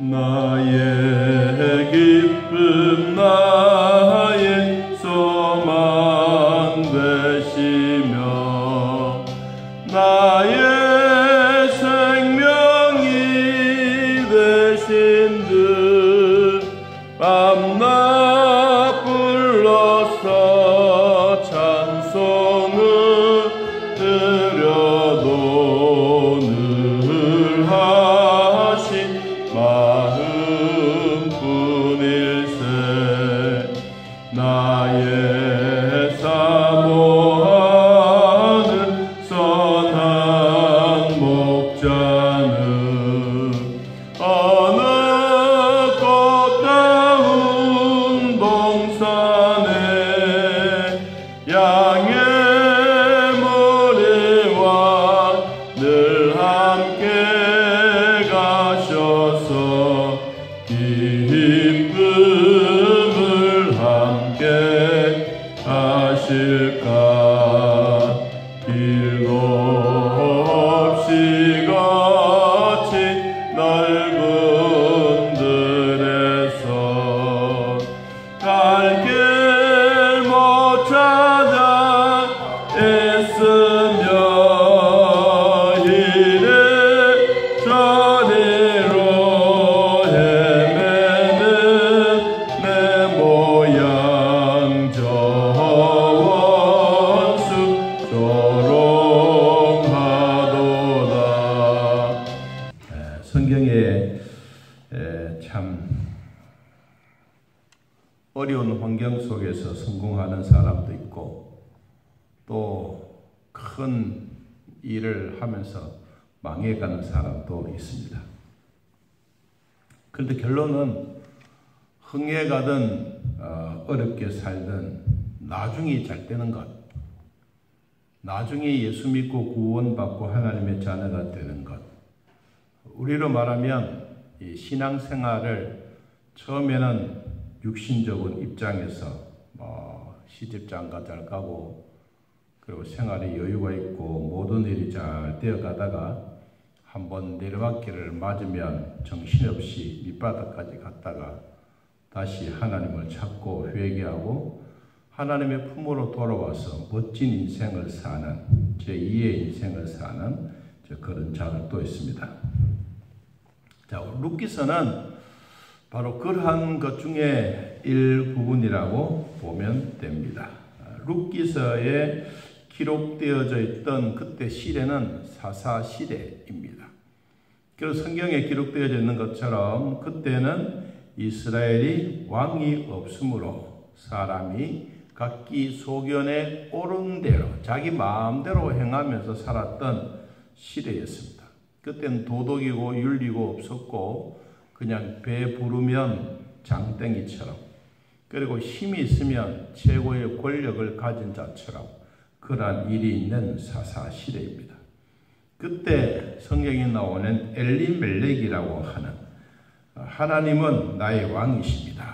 나의 기쁨 나의 소망 되시며 나의 생명이 되신 듯 밤낮 불러서 찬송을 드려도 늘 하신 마음뿐일세. 나의 사모하는 선한 목자는 어느 꽃다운 동산에 양의 머리와 늘 함께 가셔서 기쁨을 함께 하실까. 길도 없이 거친 넓은 들에서 갈 길 못 찾아 애쓰며 이래 저리로 헤매는 내 모양 저 원수 조롱하도다. 성경에 참 어려운 환경 속에서 성공하는 사람도 있고 또 큰 일을 하면서 망해가는 사람도 있습니다. 그런데 결론은 흥해가든 어렵게 살든 나중에 잘 되는 것, 나중에 예수 믿고 구원받고 하나님의 자녀가 되는 것. 우리로 말하면 이 신앙생활을 처음에는 육신적인 입장에서 시집장가 잘 가고 그리고 생활에 여유가 있고 모든 일이 잘 되어가다가 한번 내리막길을 맞으면 정신없이 밑바닥까지 갔다가 다시 하나님을 찾고 회개하고 하나님의 품으로 돌아와서 멋진 인생을 사는 제2의 인생을 사는 그런 자가 또 있습니다. 자, 룻기서는 바로 그러한 것 중에 일부분이라고 보면 됩니다. 룻기서에 기록되어져 있던 그때 시대는 사사시대입니다. 그래서 성경에 기록되어져 있는 것처럼 그때는 이스라엘이 왕이 없으므로 사람이 각기 소견에 옳은 대로 자기 마음대로 행하면서 살았던 시대였습니다. 그때는 도덕이고 윤리고 없었고 그냥 배 부르면 장땡이처럼 그리고 힘이 있으면 최고의 권력을 가진 자처럼 그러한 일이 있는 사사시대입니다. 그때 성경에 나오는 엘리멜렉이라고 하는 하나님은 나의 왕이십니다.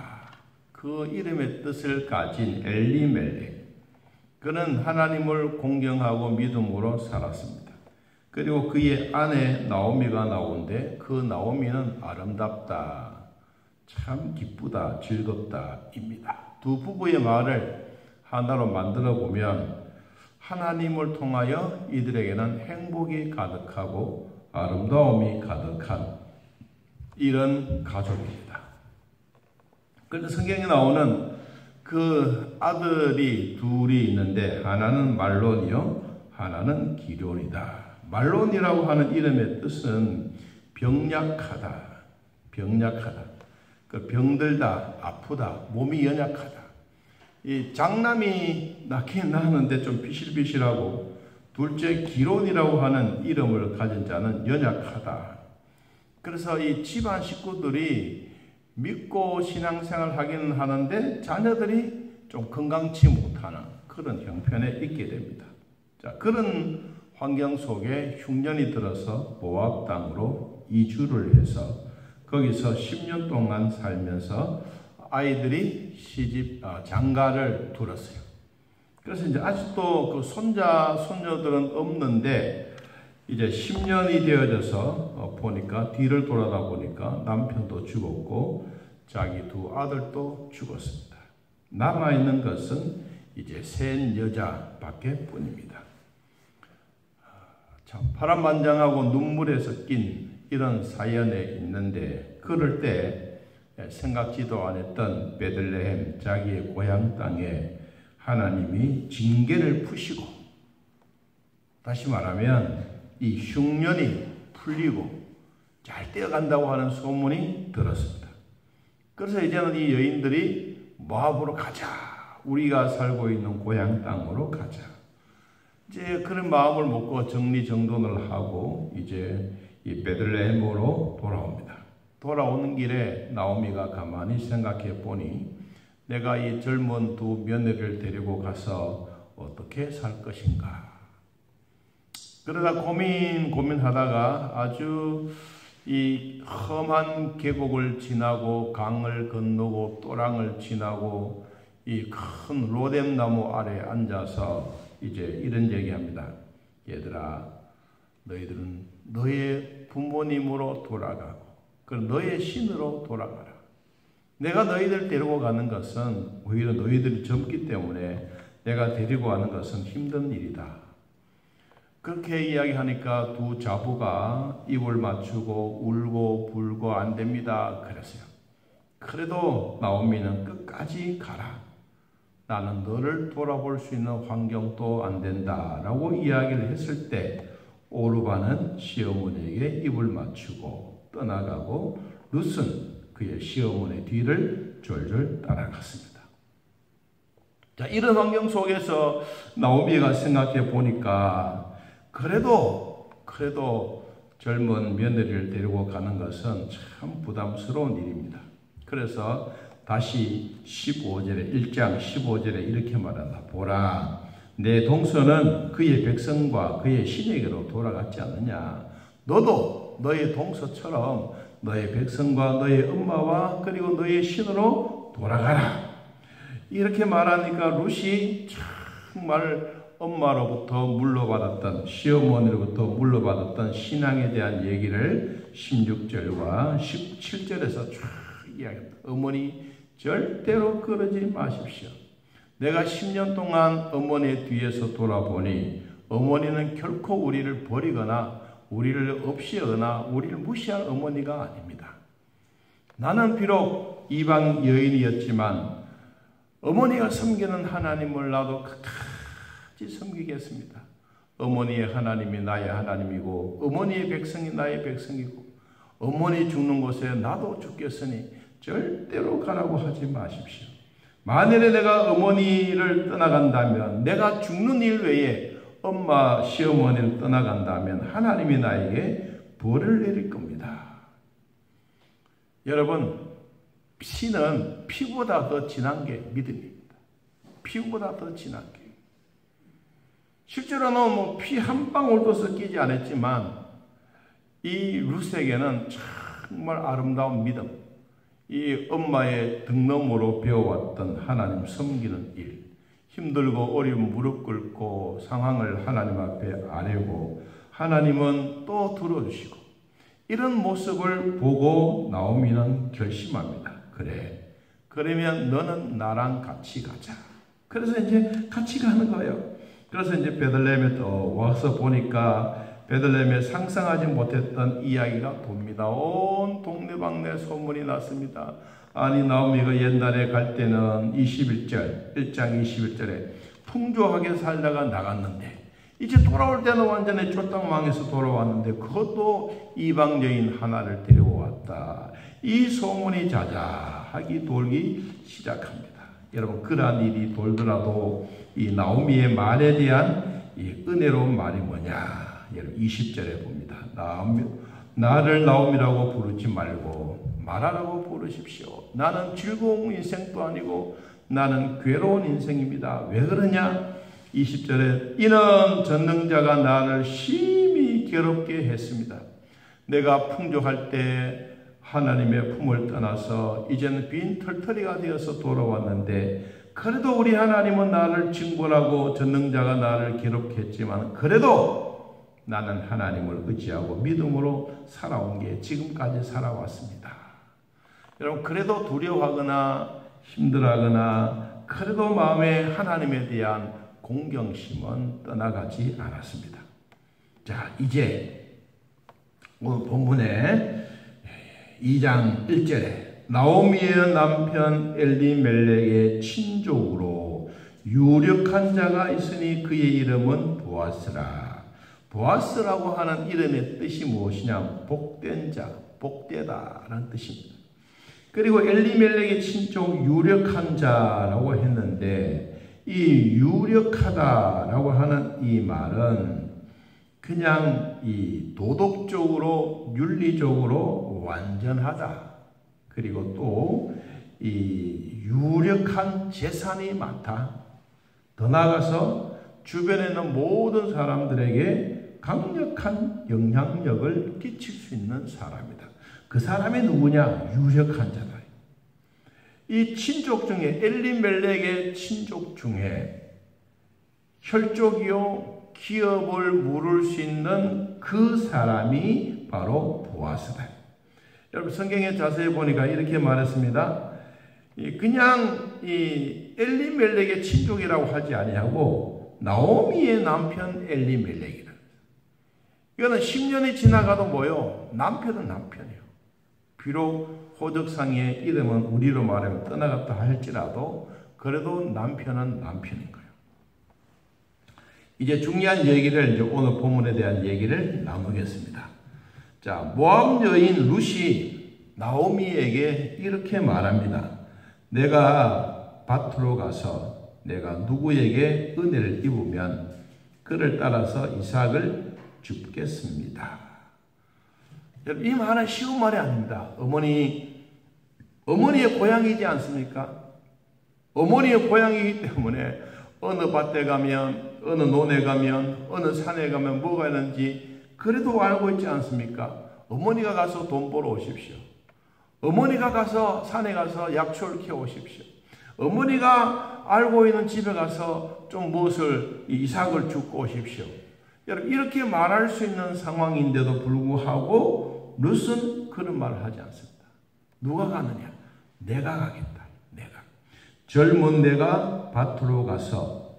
그 이름의 뜻을 가진 엘리멜렉. 그는 하나님을 공경하고 믿음으로 살았습니다. 그리고 그의 아내 나오미가 나오는데 그 나오미는 아름답다, 참 기쁘다, 즐겁다 입니다. 두 부부의 말을 하나로 만들어 보면 하나님을 통하여 이들에게는 행복이 가득하고 아름다움이 가득한 이런 가족입니다. 그런데 성경에 나오는 그 아들이 둘이 있는데 하나는 말론이요 하나는 기럝이다. 말론이라고 하는 이름의 뜻은 병약하다, 병약하다. 그 병들다, 아프다, 몸이 연약하다. 이 장남이 낳긴 낳았는데 좀 비실비실하고 둘째 기럝이라고 하는 이름을 가진 자는 연약하다. 그래서 이 집안 식구들이 믿고 신앙생활 하기는 하는데 자녀들이 좀 건강치 못하는 그런 형편에 있게 됩니다. 자, 그런 환경 속에 흉년이 들어서 모압 땅으로 이주를 해서 거기서 10년 동안 살면서 아이들이 장가를 들었어요. 그래서 이제 아직도 그 손자, 손녀들은 없는데 이제 10년이 되어져서 보니까 뒤를 돌아다 보니까 남편도 죽었고 자기 두 아들도 죽었습니다. 남아있는 것은 이제 셋 여자밖에 뿐입니다. 참 파란만장하고 눈물에 섞인 이런 사연에 있는데 그럴 때 생각지도 않았던 베들레헴 자기의 고향 땅에 하나님이 징계를 푸시고, 다시 말하면 이 흉년이 풀리고 잘 뛰어간다고 하는 소문이 들었습니다. 그래서 이제는 이 여인들이 모압으로 가자, 우리가 살고 있는 고향 땅으로 가자, 이제 그런 마음을 먹고 정리정돈을 하고 이제 이 베들레헴으로 돌아옵니다. 돌아오는 길에 나오미가 가만히 생각해 보니 내가 이 젊은 두 며느리를 데리고 가서 어떻게 살 것인가. 그러다 고민하다가 아주 이 험한 계곡을 지나고 강을 건너고 또랑을 지나고 이 큰 로뎀나무 아래 앉아서 이제 이런 얘기합니다. 얘들아, 너희들은 너의 부모님으로 돌아가고 너의 신으로 돌아가라. 내가 너희들 데리고 가는 것은 오히려 너희들이 젊기 때문에 내가 데리고 가는 것은 힘든 일이다. 그렇게 이야기하니까 두 자부가 입을 맞추고 울고 불고 안 됩니다 그랬어요. 그래도 나오미는 끝까지 가라. 나는 너를 돌아볼 수 있는 환경도 안 된다 라고 이야기를 했을 때 오르바는 시어머니에게 입을 맞추고 떠나가고 룻은 그의 시어머니 뒤를 졸졸 따라갔습니다. 자, 이런 환경 속에서 나오미가 생각해 보니까 그래도 젊은 며느리를 데리고 가는 것은 참 부담스러운 일입니다. 그래서 다시 15절에 1장 15절에 이렇게 말한다. 보라, 내 동서는 그의 백성과 그의 신에게로 돌아갔지 않느냐. 너도 너의 동서처럼 너의 백성과 너의 엄마와 그리고 너의 신으로 돌아가라. 이렇게 말하니까 룻이 정말 엄마로부터 물려받았던, 시어머니로부터 물려받았던 신앙에 대한 얘기를 16절과 17절에서 쭉 이야기합니다. 어머니 절대로 그러지 마십시오. 내가 10년 동안 어머니의 뒤에서 돌아보니 어머니는 결코 우리를 버리거나 우리를 없애거나 우리를 무시할 어머니가 아닙니다. 나는 비록 이방 여인이었지만 어머니가 섬기는 하나님을 나도 끝까지 섬기겠습니다. 어머니의 하나님이 나의 하나님이고 어머니의 백성이 나의 백성이고 어머니 죽는 곳에 나도 죽겠으니 절대로 가라고 하지 마십시오. 만일에 내가 어머니를 떠나간다면, 내가 죽는 일 외에 엄마, 시어머니를 떠나간다면 하나님이 나에게 벌을 내릴 겁니다. 여러분, 피는 피보다 더 진한 게 믿음입니다. 피보다 더 진한 게. 실제로는 피 한 방울도 섞이지 않았지만 이 룻에게는 정말 아름다운 믿음, 이 엄마의 등놈으로 배워왔던 하나님 섬기는 일, 힘들고 어려운 무릎 꿇고 상황을 하나님 앞에 아뢰고 하나님은 또 들어주시고, 이런 모습을 보고 나오미는 결심합니다. 그래, 그러면 너는 나랑 같이 가자. 그래서 이제 같이 가는 거예요. 그래서 이제 베들레헴에 또 와서 보니까 베들레헴에 상상하지 못했던 이야기가 돕니다. 온 동네방네 소문이 났습니다. 아니, 나오미가 옛날에 갈 때는 1장 21절에 풍조하게 살다가 나갔는데 이제 돌아올 때는 완전히 쫄딱망해서 돌아왔는데 그것도 이방 여인 하나를 데리고 왔다. 이 소문이 자자하게 돌기 시작합니다. 여러분, 그러한 일이 돌더라도 이 나오미의 말에 대한 이 은혜로운 말이 뭐냐? 여러분 20절에 봅니다. 나를 나오미라고 부르지 말고 말하라고 부르십시오. 나는 즐거운 인생도 아니고 나는 괴로운 인생입니다. 왜 그러냐? 20절에 이는 전능자가 나를 심히 괴롭게 했습니다. 내가 풍족할 때 하나님의 품을 떠나서 이제는 빈 털터리가 되어서 돌아왔는데 그래도 우리 하나님은 나를 징벌하고 전능자가 나를 괴롭게 했지만 그래도 나는 하나님을 의지하고 믿음으로 살아온 게 지금까지 살아왔습니다. 여러분, 그래도 두려워하거나 힘들어하거나 그래도 마음에 하나님에 대한 공경심은 떠나가지 않았습니다. 자, 이제 오늘 본문에 2장 1절에 나오미의 남편 엘리멜렉의 친족으로 유력한 자가 있으니 그의 이름은 보아스라. 보아스라고 하는 이름의 뜻이 무엇이냐? 복된 자, 복되다라는 뜻입니다. 그리고 엘리멜렉의 친족 유력한 자라고 했는데 이 유력하다라고 하는 이 말은 그냥 이 도덕적으로 윤리적으로 완전하다. 그리고 또 이 유력한 재산이 많다. 더 나아가서 주변에 있는 모든 사람들에게 강력한 영향력을 끼칠 수 있는 사람이다. 그 사람이 누구냐? 유력한 자다. 이 친족 중에 엘리멜렉의 친족 중에 혈족이요 기업을 물을 수 있는 그 사람이 바로 보아스다. 여러분, 성경에 자세히 보니까 이렇게 말했습니다. 그냥 이 엘리멜렉의 친족이라고 하지 아니하고 나오미의 남편 엘리멜렉이라. 이거는 10년이 지나가도 뭐요? 남편은 남편이에요. 비록 호적상의 이름은 우리로 말하면 떠나갔다 할지라도 그래도 남편은 남편인 거예요. 이제 중요한 얘기를, 이제 오늘 본문에 대한 얘기를 나누겠습니다. 자, 모압 여인 룻이 나오미에게 이렇게 말합니다. 내가 밭으로 가서 내가 누구에게 은혜를 입으면 그를 따라서 이삭을 줍겠습니다. 이 말은 쉬운 말이 아닙니다. 어머니의 고향이지 않습니까? 어머니의 고향이기 때문에 어느 밭에 가면, 어느 논에 가면, 어느 산에 가면 뭐가 있는지 그래도 알고 있지 않습니까? 어머니가 가서 돈 벌어 오십시오. 어머니가 가서 산에 가서 약초를 캐 오십시오. 어머니가 알고 있는 집에 가서 좀 무엇을, 이삭을 줍고 오십시오. 여러분, 이렇게 말할 수 있는 상황인데도 불구하고 룻은 그런 말을 하지 않습니다. 누가 가느냐? 내가 가겠다. 내가. 젊은 내가 밭으로 가서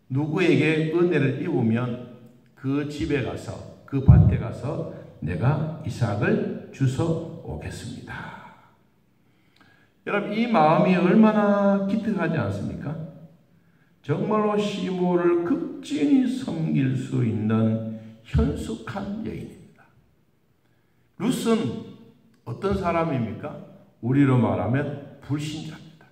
누구에게 은혜를 입으면 그 집에 가서, 그 밭에 가서 내가 이삭을 주워 오겠습니다. 여러분, 이 마음이 얼마나 기특하지 않습니까? 정말로 시모를 극진히 섬길 수 있는 현숙한 여인입니다. 룻은 어떤 사람입니까? 우리로 말하면 불신자입니다.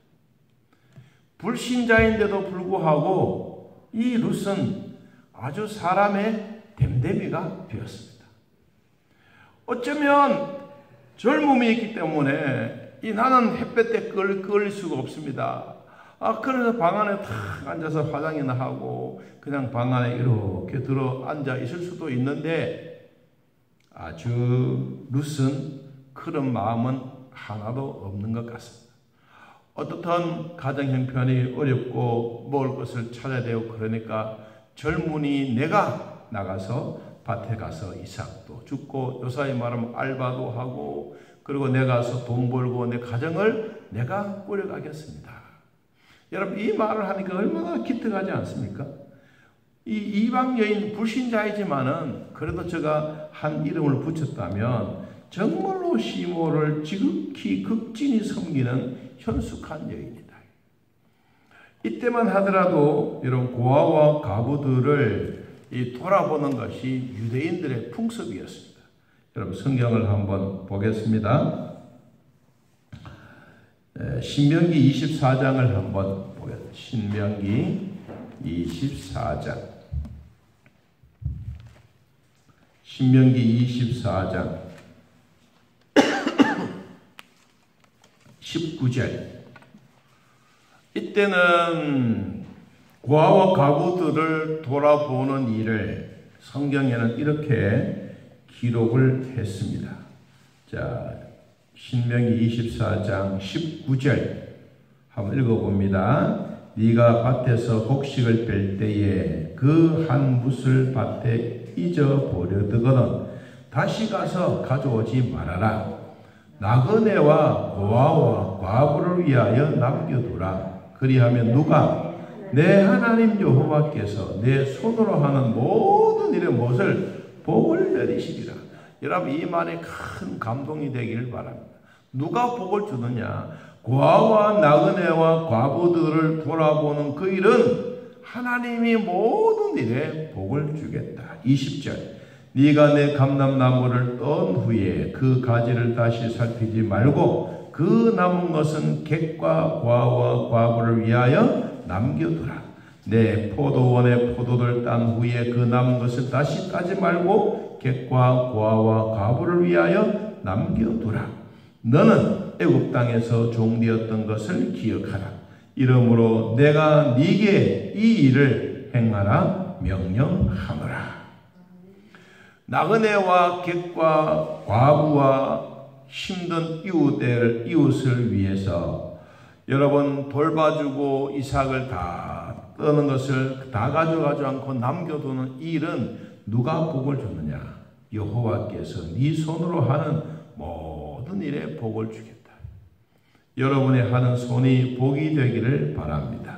불신자인데도 불구하고 이 룻은 아주 사람의 댐댐이가 되었습니다. 어쩌면 젊음이 있기 때문에 나는 햇볕에 끌릴 수가 없습니다. 그래서 방 안에 탁 앉아서 화장이나 하고 그냥 방 안에 이렇게 들어 앉아 있을 수도 있는데 아주 룻은 그런 마음은 하나도 없는 것 같습니다. 어떻든 가정 형편이 어렵고 먹을 것을 찾아야 되고 그러니까 젊은이 내가 나가서 밭에 가서 이삭도 줍고 요사이 말하면 알바도 하고 그리고 내가 가서 돈 벌고 내 가정을 내가 꾸려가겠습니다. 여러분, 이 말을 하니까 얼마나 기특하지 않습니까? 이 이방 여인 불신자이지만은 그래도 제가 한 이름을 붙였다면 정말로 시모를 지극히 극진히 섬기는 현숙한 여인이다. 이때만 하더라도 이런 고아와 가부들을 돌아보는 것이 유대인들의 풍습이었습니다. 여러분, 성경을 한번 보겠습니다. 신명기 24장을 한번 보겠습니다. 신명기 24장. 신명기 24장 19절. 이때는 고아와 가부들을 돌아보는 일을 성경에는 이렇게 기록을 했습니다. 자, 신명기 24장 19절 한번 읽어봅니다. 네가 밭에서 곡식을 뺄 때에 그 한 뭇을 밭에 잊어버려두거든 다시 가서 가져오지 말아라. 나그네와 고아와 과부를 위하여 남겨두라. 그리하면 누가 내 하나님 여호와께서 내 손으로 하는 모든 일의 못을 복을 내리시리라. 여러분 이 말에 큰 감동이 되기를 바랍니다. 누가 복을 주느냐? 고아와 나그네와 과부들을 돌아보는 그 일은 하나님이 모든 일에 복을 주겠다. 20절 네가 내 감람나무를 떤 후에 그 가지를 다시 살피지 말고 그 남은 것은 객과 고아와 과부를 위하여 남겨두라. 내 포도원의 포도를 딴 후에 그 남은 것을 다시 따지 말고 객과 고아와 과부를 위하여 남겨두라. 너는 애굽 땅에서 종되었던 것을 기억하라. 이러므로 내가 네게 이 일을 행하라 명령하노라. 나그네와 객과 과부와 힘든 이웃을 위해서 여러분 돌봐주고 이삭을 다 떠는 것을 다 가져가지 않고 남겨두는 이 일은 누가 복을 주느냐? 여호와께서 네 손으로 하는 모든 일에 복을 주겠다. 여러분의 하는 손이 복이 되기를 바랍니다.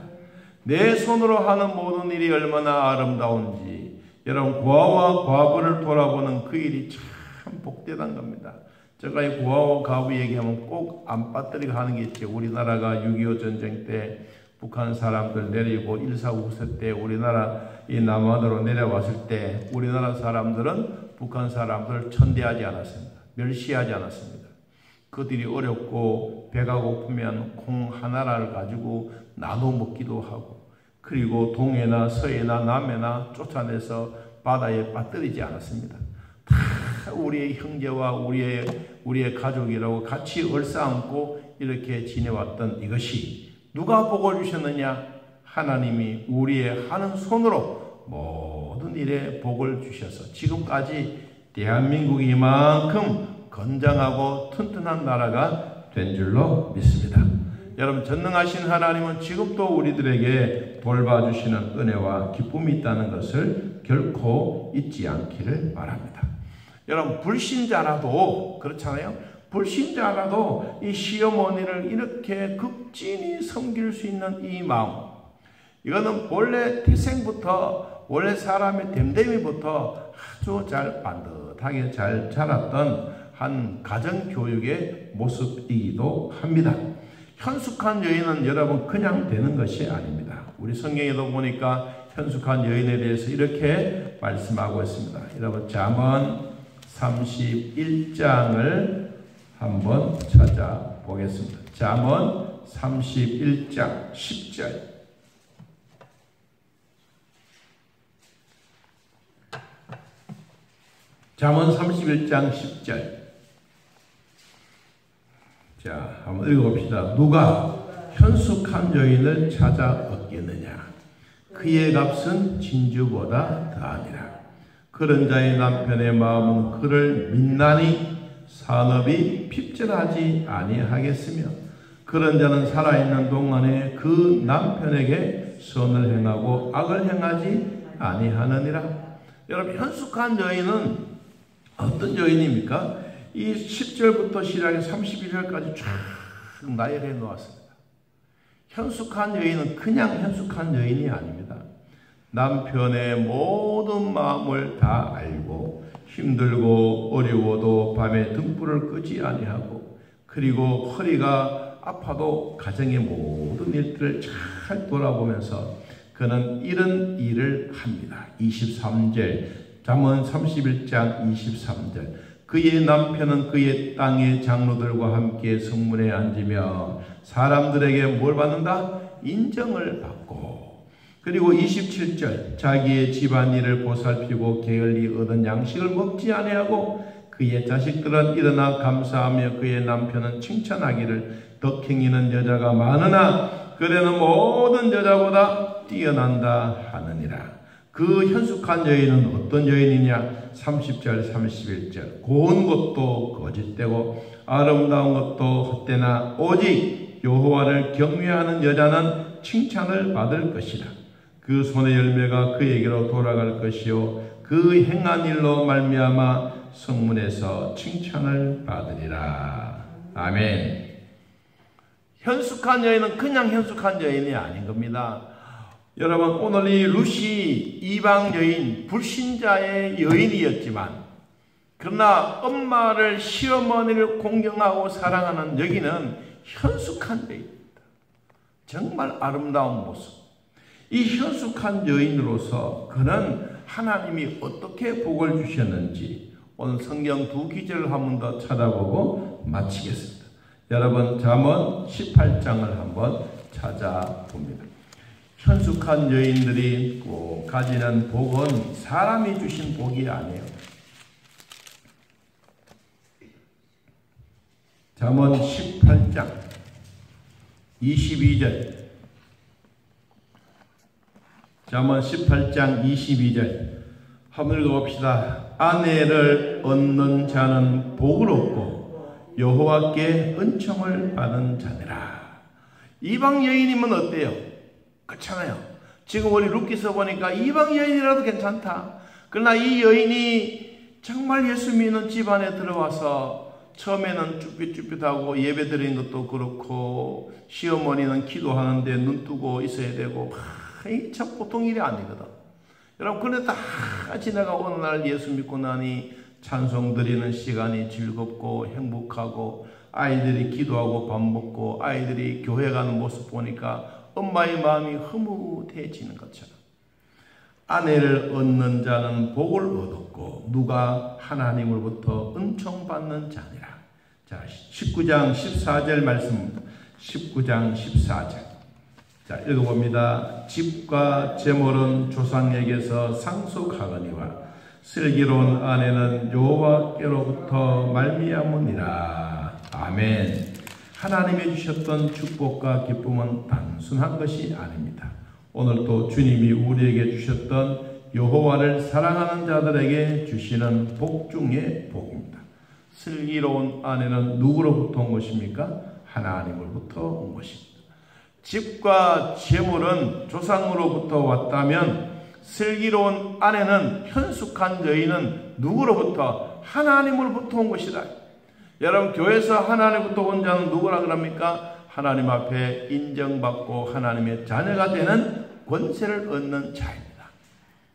내 손으로 하는 모든 일이 얼마나 아름다운지 여러분 고아와 과부를 돌아보는 그 일이 참 복되다는 겁니다. 제가 이 고아와 과부 얘기하면 꼭 안 빠뜨리고 하는 게 있죠. 우리나라가 6.25 전쟁 때 북한 사람들 내리고 1.4 우세 때 우리나라 이 남한으로 내려왔을 때 우리나라 사람들은 북한 사람들을 천대하지 않았습니다. 멸시하지 않았습니다. 그들이 어렵고 배가 고프면 콩 하나를 가지고 나눠 먹기도 하고 그리고 동해나 서해나 남해나 쫓아내서 바다에 빠뜨리지 않았습니다. 다 우리의 형제와 우리의 가족이라고 같이 얼싸안고 이렇게 지내왔던 이것이 누가 복을 주셨느냐? 하나님이 우리의 하는 손으로 모든 일에 복을 주셔서 지금까지 대한민국이 이만큼 건장하고 튼튼한 나라가 된 줄로 믿습니다. 여러분 전능하신 하나님은 지금도 우리들에게 돌봐주시는 은혜와 기쁨이 있다는 것을 결코 잊지 않기를 바랍니다. 여러분 불신자라도 그렇잖아요. 불신자라도 이 시어머니를 이렇게 극진히 섬길 수 있는 이 마음, 이거는 원래 태생부터 원래 사람의 됨됨이부터 아주 잘 반듯하게 잘 자랐던 한 가정교육의 모습이기도 합니다. 현숙한 여인은 여러분 그냥 되는 것이 아닙니다. 우리 성경에도 보니까 현숙한 여인에 대해서 이렇게 말씀하고 있습니다. 여러분 잠언 31장을 한번 찾아보겠습니다. 잠언 31장 10절. 잠언 31장 10절. 자, 한번 읽어봅시다. 누가 현숙한 여인을 찾아 얻겠느냐? 그의 값은 진주보다 더하니라. 그런 자의 남편의 마음은 그를 민나니 산업이 핍절하지 아니하겠으며 그런 자는 살아있는 동안에 그 남편에게 선을 행하고 악을 행하지 아니하느니라. 여러분 현숙한 여인은 어떤 여인입니까? 이 10절부터 시작해서 31절까지 쫙 나열해 놓았습니다. 현숙한 여인은 그냥 현숙한 여인이 아닙니다. 남편의 모든 마음을 다 알고 힘들고 어려워도 밤에 등불을 끄지 아니하고 그리고 허리가 아파도 가정의 모든 일들을 잘 돌아보면서 그는 이런 일을 합니다. 23절 잠언 31장 23절 그의 남편은 그의 땅의 장로들과 함께 성문에 앉으며 사람들에게 뭘 받는다? 인정을 받고 그리고 27절 자기의 집안일을 보살피고 게을리 얻은 양식을 먹지 아니하고 그의 자식들은 일어나 감사하며 그의 남편은 칭찬하기를 덕행이는 여자가 많으나 그래는 모든 여자보다 뛰어난다 하느니라. 그 현숙한 여인은 어떤 여인이냐? 30절 31절 고운 것도 거짓되고 아름다운 것도 헛되나 오직 여호와를 경외하는 여자는 칭찬을 받을 것이라. 그 손의 열매가 그에게로 돌아갈 것이요 그 행한 일로 말미암아 성문에서 칭찬을 받으리라. 아멘. 현숙한 여인은 그냥 현숙한 여인이 아닌 겁니다. 여러분, 오늘 이 룻이 이방 여인, 불신자의 여인이었지만 그러나 엄마를, 시어머니를 공경하고 사랑하는 여기는 현숙한 여인입니다. 정말 아름다운 모습. 이 현숙한 여인으로서 그는 하나님이 어떻게 복을 주셨는지 오늘 성경 두 기절을 한 번 더 찾아보고 마치겠습니다. 여러분, 잠언 18장을 한번 찾아봅니다. 현숙한 여인들이 꼭 가지는 복은 사람이 주신 복이 아니에요. 잠언 18장 22절. 잠언 18장 22절 한번 읽어봅시다. 아내를 얻는 자는 복을 얻고 여호와께 은총을 받은 자니라. 이방 여인이면 어때요? 그렇잖아요. 지금 우리 룻기서 보니까 이방 여인이라도 괜찮다. 그러나 이 여인이 정말 예수 믿는 집안에 들어와서 처음에는 쭈삣쭈삣하고 예배 드리는 것도 그렇고 시어머니는 기도하는데 눈 뜨고 있어야 되고 참 보통 일이 아니거든. 여러분, 그런데 다 지나가 어느 날 예수 믿고 나니 찬송 드리는 시간이 즐겁고 행복하고 아이들이 기도하고 밥 먹고 아이들이 교회 가는 모습 보니까 엄마의 마음이 흐뭇해지는 것처럼 아내를 얻는 자는 복을 얻었고 누가 하나님으로부터 은총받는 자니라. 자, 19장 14절 말씀입니다. 19장 14절. 자, 읽어봅니다. 집과 재물은 조상에게서 상속하거니와 슬기로운 아내는 여호와께로부터 말미암으니라. 아멘. 하나님이 주셨던 축복과 기쁨은 단순한 것이 아닙니다. 오늘 또 주님이 우리에게 주셨던 여호와를 사랑하는 자들에게 주시는 복 중의 복입니다. 슬기로운 아내는 누구로부터 온 것입니까? 하나님으로부터 온 것입니다. 집과 재물은 조상으로부터 왔다면 슬기로운 아내는, 현숙한 여인은 누구로부터? 하나님으로부터 온 것이다. 여러분, 교회에서 하나님부터 온 자는 누구라 그럽니까? 하나님 앞에 인정받고 하나님의 자녀가 되는 권세를 얻는 자입니다.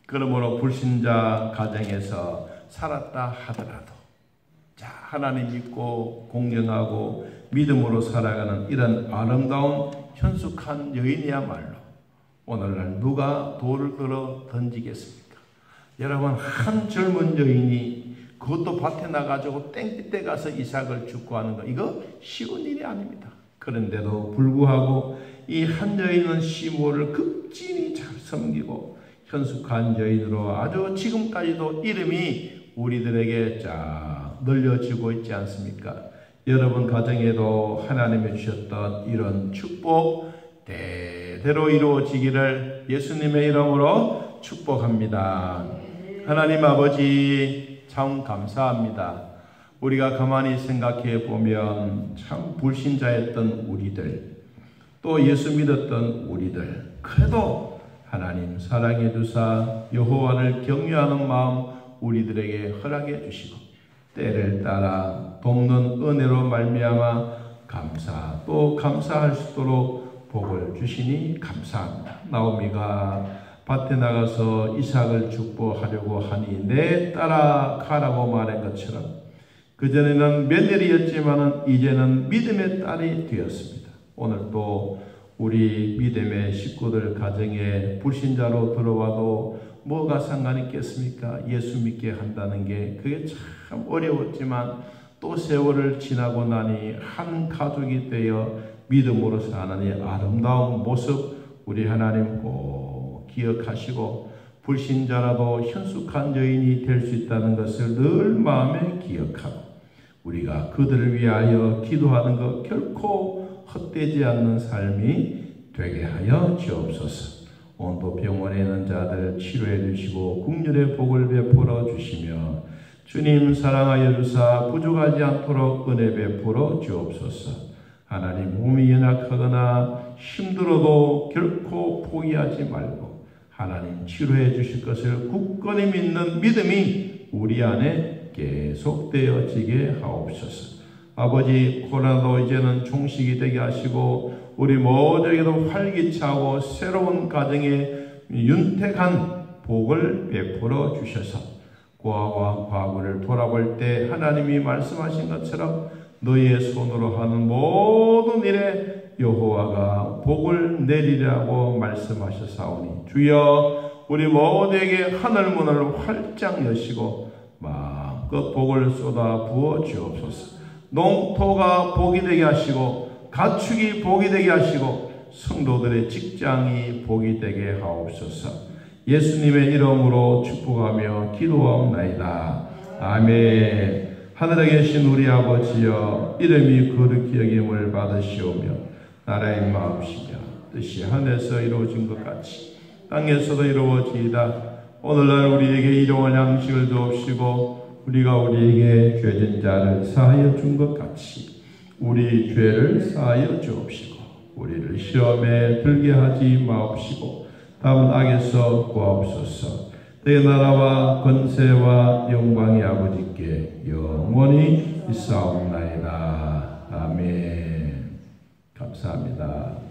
그러므로 불신자 가정에서 살았다 하더라도 자, 하나님 믿고 공경하고 믿음으로 살아가는 이런 아름다운 현숙한 여인이야말로 오늘날 누가 돌을 걸어 던지겠습니까? 여러분, 한 젊은 여인이 그것도 밭에 나가지고 땡볕에 가서 이삭을 죽고 거 이거 쉬운 일이 아닙니다. 그런데도 불구하고 이 한 여인은 시므온을 극진히 잘 섬기고 현숙한 여인으로 아주 지금까지도 이름이 우리들에게 쫙 늘려지고 있지 않습니까? 여러분 가정에도 하나님이 주셨던 이런 축복 대대로 이루어지기를 예수님의 이름으로 축복합니다. 하나님 아버지, 참 감사합니다. 우리가 가만히 생각해 보면 참 불신자였던 우리들, 또 예수 믿었던 우리들, 그래도 하나님 사랑해 주사 여호와를 경외하는 마음 우리들에게 허락해 주시고 때를 따라 돕는 은혜로 말미암아 또 감사할 수 있도록 복을 주시니 감사합니다. 나오미가 밭에 나가서 이삭을 축복하려고 하니 내 따라 가라고 말한 것처럼 그전에는 며느리였지만 이제는 믿음의 딸이 되었습니다. 오늘도 우리 믿음의 식구들 가정에 불신자로 들어와도 뭐가 상관이 있겠습니까? 예수 믿게 한다는 게 그게 참 어려웠지만 또 세월을 지나고 나니 한 가족이 되어 믿음으로 사는 이 아름다운 모습 우리 하나님 꼭 기억하시고 불신자라도 현숙한 여인이 될 수 있다는 것을 늘 마음에 기억하고 우리가 그들을 위하여 기도하는 것 결코 헛되지 않는 삶이 되게 하여 주옵소서. 오늘도 병원에 있는 자들 치료해 주시고 국률의 복을 베풀어 주시며 주님 사랑하여 주사 부족하지 않도록 은혜 베풀어 주옵소서. 하나님 몸이 연약하거나 힘들어도 결코 포기하지 말고 하나님 치료해 주실 것을 굳건히 믿는 믿음이 우리 안에 계속되어지게 하옵소서. 아버지, 코로나도 이제는 종식이 되게 하시고 우리 모두에게도 활기차고 새로운 가정에 윤택한 복을 베풀어 주셔서 고아와 과부를 돌아볼 때 하나님이 말씀하신 것처럼 너희의 손으로 하는 모든 일에 여호와가 복을 내리라고 말씀하셨사오니 주여 우리 모두에게 하늘문을 활짝 여시고 마음껏 복을 쏟아 부어 주옵소서. 농토가 복이 되게 하시고 가축이 복이 되게 하시고 성도들의 직장이 복이 되게 하옵소서. 예수님의 이름으로 축복하며 기도하옵나이다. 아멘. 하늘에 계신 우리 아버지여, 이름이 거룩히 여김을 받으시오며 나라의 마음이시며 뜻이 하늘에서 이루어진 것 같이 땅에서도 이루어지이다. 오늘날 우리에게 일용할 양식을 주옵시고 우리가 우리에게 죄진 자를 사하여 준 것 같이 우리 죄를 사하여 주옵시고 우리를 시험에 들게 하지 마옵시고 다만 악에서 구하옵소서. 내 나라와 권세와 영광이 아버지께 영원히 있사옵나이다. 아멘. 감사합니다.